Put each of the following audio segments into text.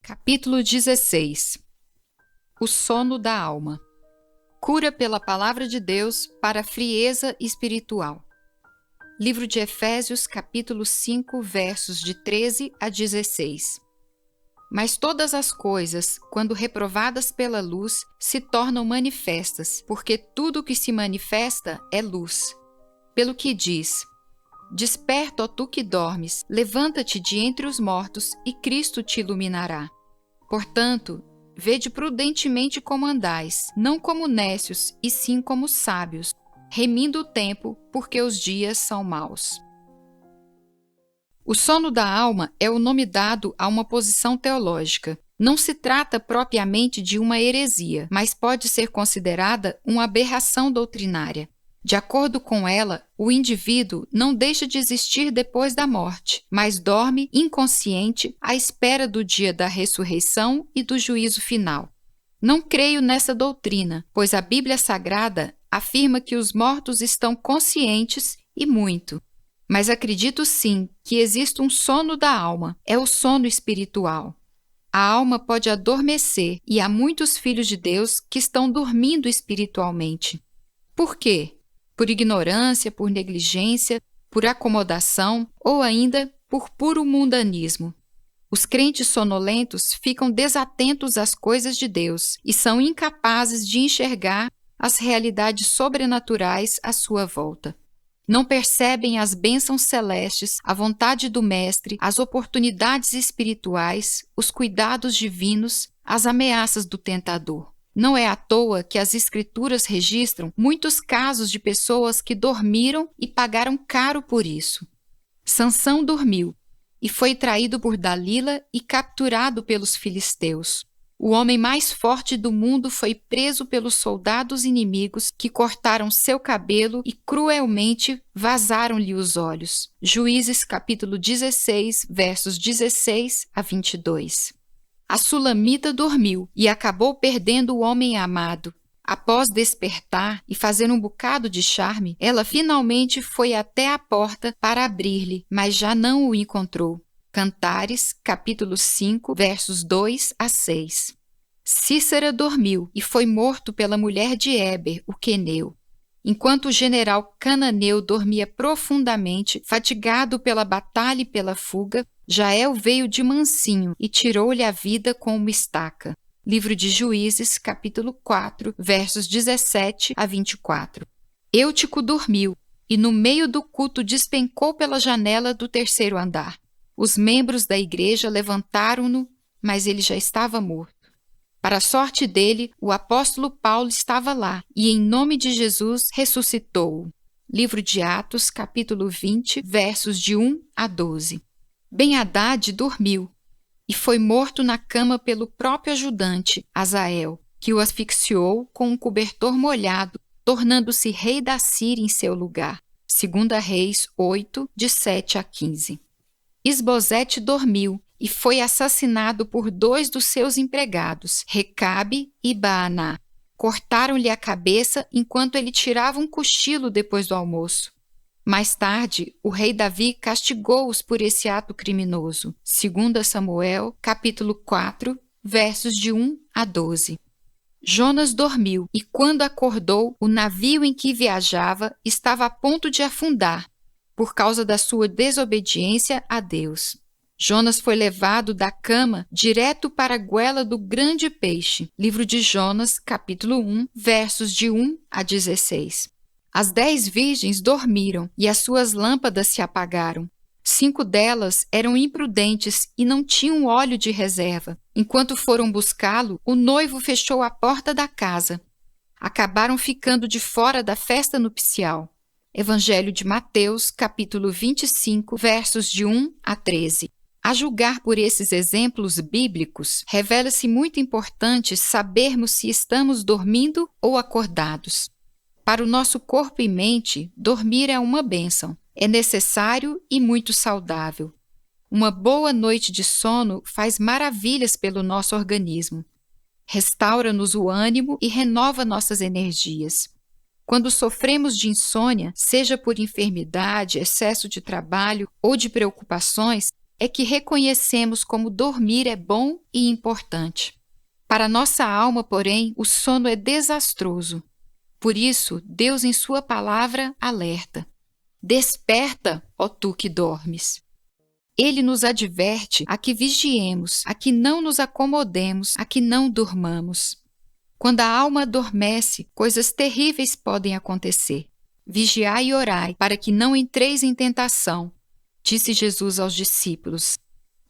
Capítulo 16. O sono da alma. Cura pela palavra de Deus para a frieza espiritual. Livro de Efésios, capítulo 5, versos de 13 a 16. Mas todas as coisas, quando reprovadas pela luz, se tornam manifestas, porque tudo o que se manifesta é luz. Pelo que diz: Desperta, ó tu que dormes, levanta-te de entre os mortos, e Cristo te iluminará. Portanto, vede prudentemente como andais, não como nécios, e sim como sábios, remindo o tempo, porque os dias são maus. O sono da alma é o nome dado a uma posição teológica. Não se trata propriamente de uma heresia, mas pode ser considerada uma aberração doutrinária. De acordo com ela, o indivíduo não deixa de existir depois da morte, mas dorme inconsciente à espera do dia da ressurreição e do juízo final. Não creio nessa doutrina, pois a Bíblia Sagrada afirma que os mortos estão conscientes e muito. Mas acredito sim que existe um sono da alma, é o sono espiritual. A alma pode adormecer e há muitos filhos de Deus que estão dormindo espiritualmente. Por quê? Por ignorância, por negligência, por acomodação ou ainda por puro mundanismo. Os crentes sonolentos ficam desatentos às coisas de Deus e são incapazes de enxergar as realidades sobrenaturais à sua volta. Não percebem as bênçãos celestes, a vontade do Mestre, as oportunidades espirituais, os cuidados divinos, as ameaças do tentador. Não é à toa que as Escrituras registram muitos casos de pessoas que dormiram e pagaram caro por isso. Sansão dormiu e foi traído por Dalila e capturado pelos filisteus. O homem mais forte do mundo foi preso pelos soldados inimigos que cortaram seu cabelo e cruelmente vazaram-lhe os olhos. Juízes capítulo 16, versos 16 a 22. A Sulamita dormiu e acabou perdendo o homem amado. Após despertar e fazer um bocado de charme, ela finalmente foi até a porta para abrir-lhe, mas já não o encontrou. Cantares, capítulo 5, versos 2 a 6. Cícera dormiu e foi morto pela mulher de Éber, o queneu. Enquanto o general cananeu dormia profundamente, fatigado pela batalha e pela fuga, Jael veio de mansinho e tirou-lhe a vida com uma estaca. Livro de Juízes, capítulo 4, versos 17 a 24. Eutico dormiu e no meio do culto despencou pela janela do terceiro andar. Os membros da igreja levantaram-no, mas ele já estava morto. Para a sorte dele, o apóstolo Paulo estava lá e, em nome de Jesus, ressuscitou-o. Livro de Atos, capítulo 20, versos de 1 a 12. Ben-Hadad dormiu e foi morto na cama pelo próprio ajudante, Azael, que o asfixiou com um cobertor molhado, tornando-se rei da Síria em seu lugar. 2 Reis 8, de 7 a 15. Isbosete dormiu e foi assassinado por 2 dos seus empregados, Recabe e Baaná. Cortaram-lhe a cabeça enquanto ele tirava um cochilo depois do almoço. Mais tarde, o rei Davi castigou-os por esse ato criminoso. 2 Samuel, capítulo 4, versos de 1 a 12. Jonas dormiu e, quando acordou, o navio em que viajava estava a ponto de afundar, por causa da sua desobediência a Deus. Jonas foi levado da cama direto para a goela do grande peixe. Livro de Jonas, capítulo 1, versos de 1 a 16. As 10 virgens dormiram e as suas lâmpadas se apagaram. 5 delas eram imprudentes e não tinham óleo de reserva. Enquanto foram buscá-lo, o noivo fechou a porta da casa. Acabaram ficando de fora da festa nupcial. Evangelho de Mateus, capítulo 25, versos de 1 a 13. A julgar por esses exemplos bíblicos, revela-se muito importante sabermos se estamos dormindo ou acordados. Para o nosso corpo e mente, dormir é uma bênção. É necessário e muito saudável. Uma boa noite de sono faz maravilhas pelo nosso organismo. Restaura-nos o ânimo e renova nossas energias. Quando sofremos de insônia, seja por enfermidade, excesso de trabalho ou de preocupações, é que reconhecemos como dormir é bom e importante. Para nossa alma, porém, o sono é desastroso. Por isso, Deus em sua palavra alerta: desperta, ó tu que dormes. Ele nos adverte a que vigiemos, a que não nos acomodemos, a que não durmamos. Quando a alma adormece, coisas terríveis podem acontecer. Vigiai e orai, para que não entreis em tentação, disse Jesus aos discípulos.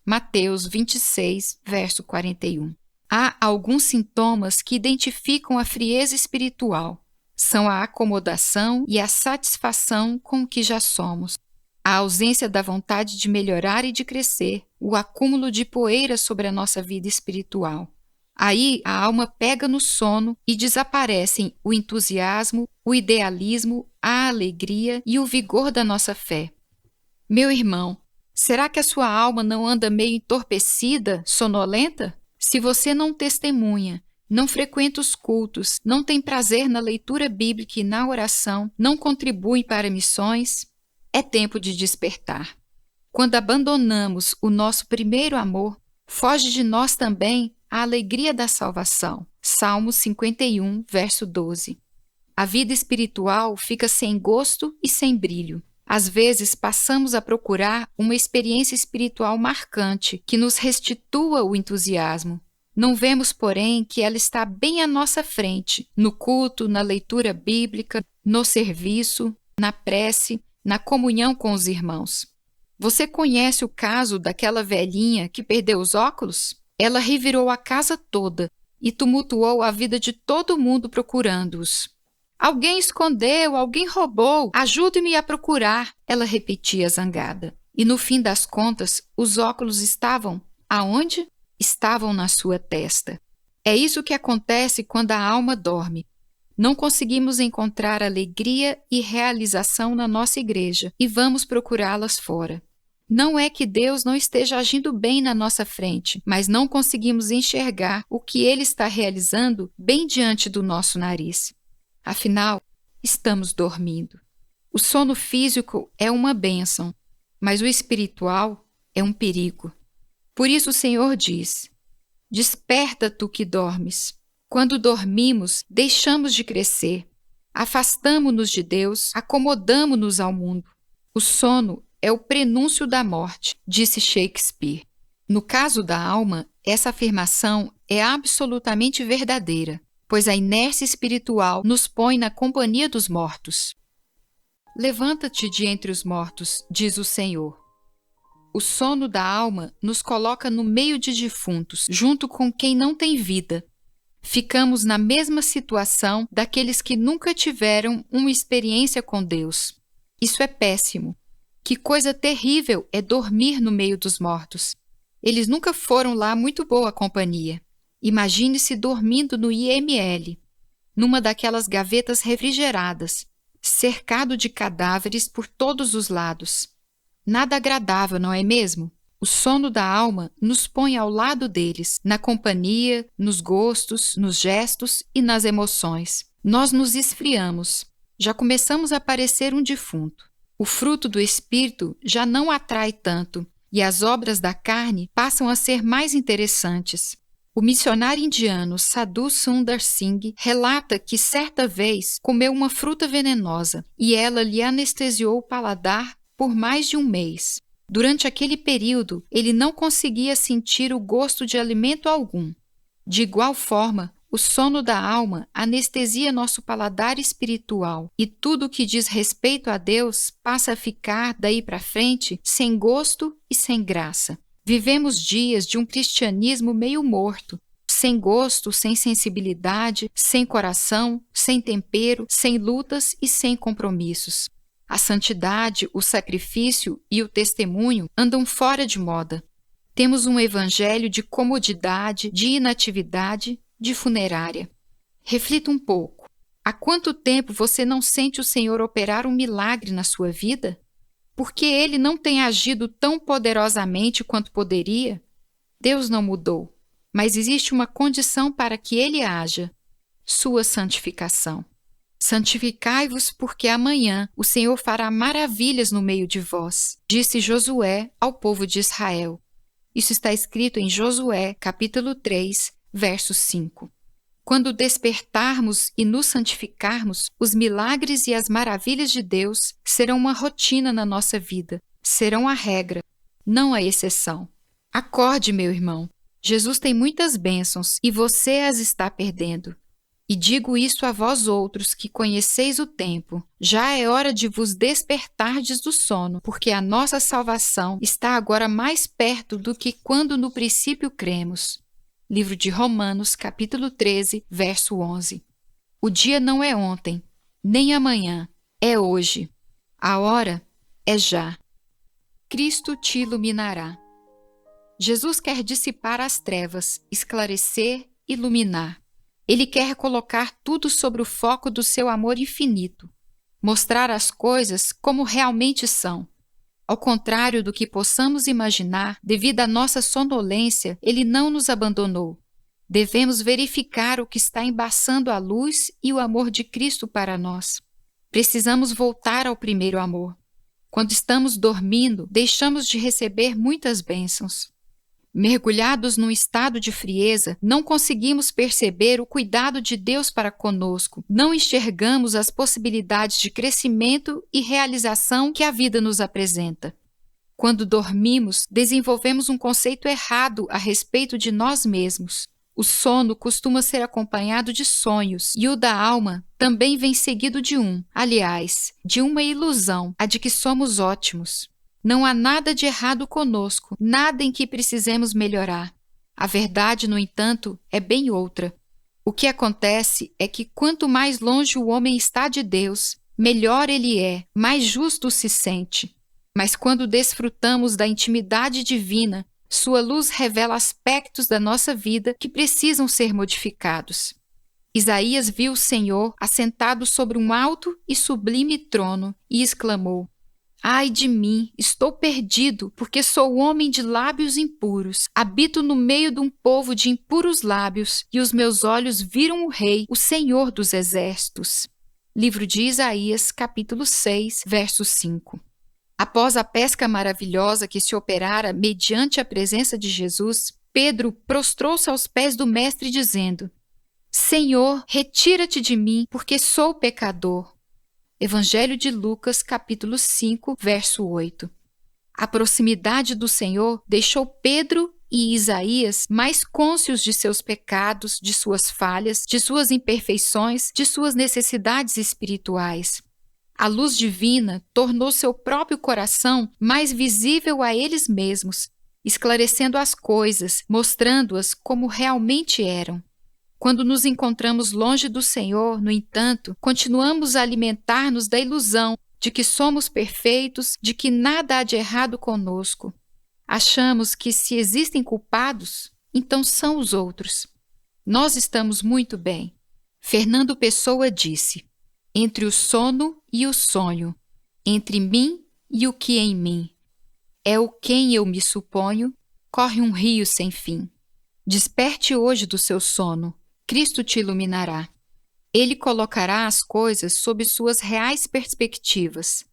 Mateus 26, verso 41. Há alguns sintomas que identificam a frieza espiritual. São a acomodação e a satisfação com o que já somos, a ausência da vontade de melhorar e de crescer, o acúmulo de poeira sobre a nossa vida espiritual. Aí a alma pega no sono e desaparecem o entusiasmo, o idealismo, a alegria e o vigor da nossa fé. Meu irmão, será que a sua alma não anda meio entorpecida, sonolenta? Se você não testemunha, não frequenta os cultos, não tem prazer na leitura bíblica e na oração, não contribui para missões, é tempo de despertar. Quando abandonamos o nosso primeiro amor, foge de nós também a alegria da salvação. Salmo 51, verso 12. A vida espiritual fica sem gosto e sem brilho. Às vezes passamos a procurar uma experiência espiritual marcante que nos restitua o entusiasmo. Não vemos, porém, que ela está bem à nossa frente, no culto, na leitura bíblica, no serviço, na prece, na comunhão com os irmãos. Você conhece o caso daquela velhinha que perdeu os óculos? Ela revirou a casa toda e tumultuou a vida de todo mundo procurando-os. Alguém escondeu, alguém roubou, ajude-me a procurar, ela repetia zangada. E no fim das contas, os óculos estavam aonde? Estavam na sua testa. É isso que acontece quando a alma dorme. Não conseguimos encontrar alegria e realização na nossa igreja e vamos procurá-las fora. Não é que Deus não esteja agindo bem na nossa frente, mas não conseguimos enxergar o que Ele está realizando bem diante do nosso nariz. Afinal, estamos dormindo. O sono físico é uma bênção, mas o espiritual é um perigo. Por isso o Senhor diz: desperta tu que dormes. Quando dormimos, deixamos de crescer, afastamo-nos de Deus, acomodamo-nos ao mundo. O sono é o prenúncio da morte, disse Shakespeare. No caso da alma, essa afirmação é absolutamente verdadeira, pois a inércia espiritual nos põe na companhia dos mortos. Levanta-te de entre os mortos, diz o Senhor. O sono da alma nos coloca no meio de defuntos, junto com quem não tem vida. Ficamos na mesma situação daqueles que nunca tiveram uma experiência com Deus. Isso é péssimo. Que coisa terrível é dormir no meio dos mortos. Eles nunca foram lá muito boa companhia. Imagine-se dormindo no IML, numa daquelas gavetas refrigeradas, cercado de cadáveres por todos os lados. Nada agradável, não é mesmo? O sono da alma nos põe ao lado deles, na companhia, nos gostos, nos gestos e nas emoções. Nós nos esfriamos. Já começamos a parecer um defunto. O fruto do espírito já não atrai tanto e as obras da carne passam a ser mais interessantes. O missionário indiano Sadhu Sundar Singh relata que certa vez comeu uma fruta venenosa e ela lhe anestesiou o paladar por mais de um mês. Durante aquele período, ele não conseguia sentir o gosto de alimento algum. De igual forma, o sono da alma anestesia nosso paladar espiritual e tudo que diz respeito a Deus passa a ficar, daí para frente, sem gosto e sem graça. Vivemos dias de um cristianismo meio morto, sem gosto, sem sensibilidade, sem coração, sem tempero, sem lutas e sem compromissos. A santidade, o sacrifício e o testemunho andam fora de moda. Temos um evangelho de comodidade, de inatividade, de funerária. Reflita um pouco. Há quanto tempo você não sente o Senhor operar um milagre na sua vida? Porque Ele não tem agido tão poderosamente quanto poderia? Deus não mudou, mas existe uma condição para que Ele haja: sua santificação. Santificai-vos, porque amanhã o Senhor fará maravilhas no meio de vós, disse Josué ao povo de Israel. Isso está escrito em Josué, capítulo 3, verso 5. Quando despertarmos e nos santificarmos, os milagres e as maravilhas de Deus serão uma rotina na nossa vida, serão a regra, não a exceção. Acorde, meu irmão. Jesus tem muitas bênçãos e você as está perdendo. E digo isso a vós outros que conheceis o tempo. Já é hora de vos despertardes do sono, porque a nossa salvação está agora mais perto do que quando no princípio cremos. Livro de Romanos, capítulo 13, verso 11. O dia não é ontem, nem amanhã, é hoje. A hora é já. Cristo te iluminará. Jesus quer dissipar as trevas, esclarecer, iluminar. Ele quer colocar tudo sobre o foco do seu amor infinito, mostrar as coisas como realmente são. Ao contrário do que possamos imaginar, devido à nossa sonolência, Ele não nos abandonou. Devemos verificar o que está embaçando a luz e o amor de Cristo para nós. Precisamos voltar ao primeiro amor. Quando estamos dormindo, deixamos de receber muitas bênçãos. Mergulhados num estado de frieza, não conseguimos perceber o cuidado de Deus para conosco, não enxergamos as possibilidades de crescimento e realização que a vida nos apresenta. Quando dormimos, desenvolvemos um conceito errado a respeito de nós mesmos. O sono costuma ser acompanhado de sonhos, e o da alma também vem seguido de de uma ilusão, a de que somos ótimos. Não há nada de errado conosco, nada em que precisemos melhorar. A verdade, no entanto, é bem outra. O que acontece é que quanto mais longe o homem está de Deus, melhor ele é, mais justo se sente. Mas quando desfrutamos da intimidade divina, sua luz revela aspectos da nossa vida que precisam ser modificados. Isaías viu o Senhor assentado sobre um alto e sublime trono e exclamou: Ai de mim, estou perdido, porque sou homem de lábios impuros. Habito no meio de um povo de impuros lábios, e os meus olhos viram o Rei, o Senhor dos Exércitos. Livro de Isaías, capítulo 6, verso 5. Após a pesca maravilhosa que se operara mediante a presença de Jesus, Pedro prostrou-se aos pés do Mestre, dizendo: Senhor, retira-te de mim, porque sou pecador. Evangelho de Lucas, capítulo 5, verso 8. A proximidade do Senhor deixou Pedro e Isaías mais cônscios de seus pecados, de suas falhas, de suas imperfeições, de suas necessidades espirituais. A luz divina tornou seu próprio coração mais visível a eles mesmos, esclarecendo as coisas, mostrando-as como realmente eram. Quando nos encontramos longe do Senhor, no entanto, continuamos a alimentar-nos da ilusão de que somos perfeitos, de que nada há de errado conosco. Achamos que se existem culpados, então são os outros. Nós estamos muito bem. Fernando Pessoa disse: entre o sono e o sonho, entre mim e o que em mim é o quem eu me suponho, corre um rio sem fim. Desperte hoje do seu sono. Cristo te iluminará. Ele colocará as coisas sob suas reais perspectivas.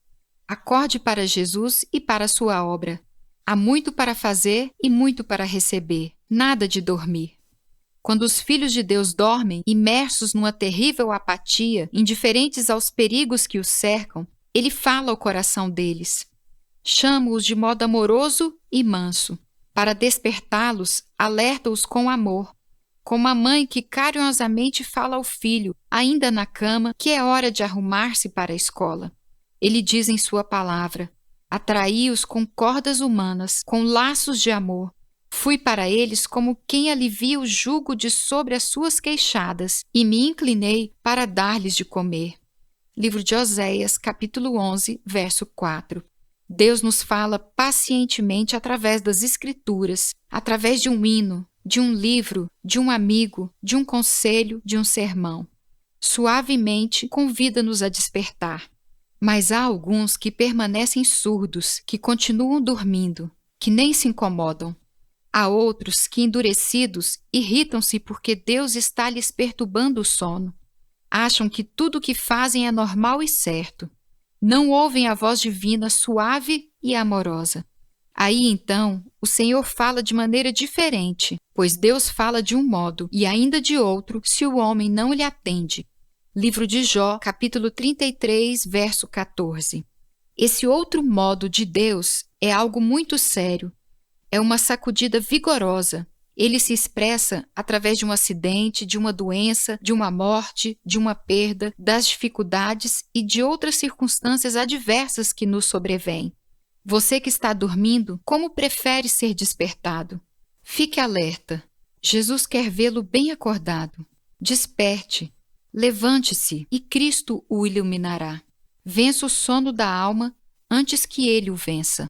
Acorde para Jesus e para sua obra. Há muito para fazer e muito para receber, nada de dormir. Quando os filhos de Deus dormem, imersos numa terrível apatia, indiferentes aos perigos que os cercam, Ele fala ao coração deles. Chama-os de modo amoroso e manso. Para despertá-los, alerta-os com amor, como a mãe que carinhosamente fala ao filho, ainda na cama, que é hora de arrumar-se para a escola. Ele diz em sua palavra: atraí-os com cordas humanas, com laços de amor. Fui para eles como quem alivia o jugo de sobre as suas queixadas, e me inclinei para dar-lhes de comer. Livro de Oséias, capítulo 11, verso 4. Deus nos fala pacientemente através das Escrituras, através de um hino, de um livro, de um amigo, de um conselho, de um sermão. Suavemente convida-nos a despertar. Mas há alguns que permanecem surdos, que continuam dormindo, que nem se incomodam. Há outros que, endurecidos, irritam-se porque Deus está lhes perturbando o sono. Acham que tudo o que fazem é normal e certo. Não ouvem a voz divina suave e amorosa. Aí então, o Senhor fala de maneira diferente, pois Deus fala de um modo e ainda de outro se o homem não lhe atende. Livro de Jó, capítulo 33, verso 14. Esse outro modo de Deus é algo muito sério. É uma sacudida vigorosa. Ele se expressa através de um acidente, de uma doença, de uma morte, de uma perda, das dificuldades e de outras circunstâncias adversas que nos sobrevêm. Você que está dormindo, como prefere ser despertado? Fique alerta. Jesus quer vê-lo bem acordado. Desperte. Levante-se e Cristo o iluminará. Vença o sono da alma antes que ele o vença.